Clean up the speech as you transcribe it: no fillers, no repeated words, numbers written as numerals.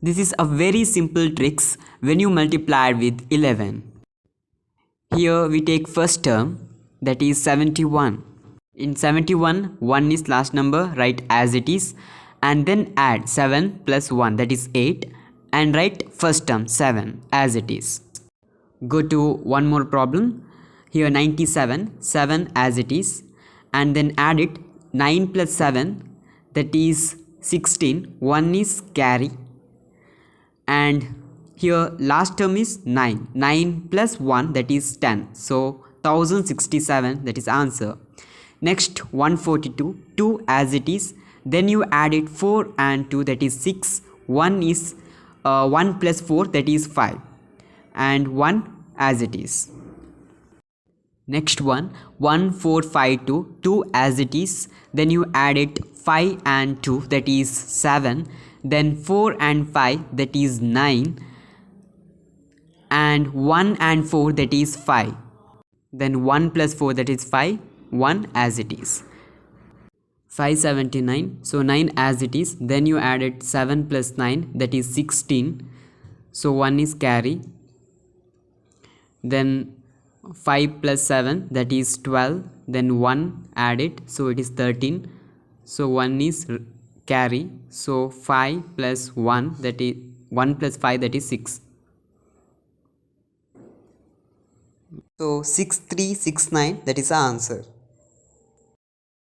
This is a very simple tricks when you multiply with 11. Here we take first term, that is 71. In 71, 1 is last number, write as it is, and then add 7 plus 1, that is 8, and write first term 7 as it is. Go to one more problem. Here 97, 7 as it is, and then add it 9 plus 7, that is 16, 1 is carry, and here last term is 9, 9 plus 1, that is 10, so 1067, that is answer. Next 142, 2 as it is, then you add it 4 and 2, that is 6, 1 is 1 plus 4, that is 5, and 1 as it is. Next one 1452, 2 as it is, then you add it 5 and 2, that is 7, then 4 and 5, that is 9, and 1 and 4, that is 5, then 1 plus 4, that is 5, 1 as it is. 579, so 9 as it is, then you added 7 plus 9, that is 16, so 1 is carry, then 5 plus 7, that is 12, then 1 added, so it is 13, so 1 is carry, so 5 plus 1, that is 1 plus 5, that is 6. So 6369, that is the answer.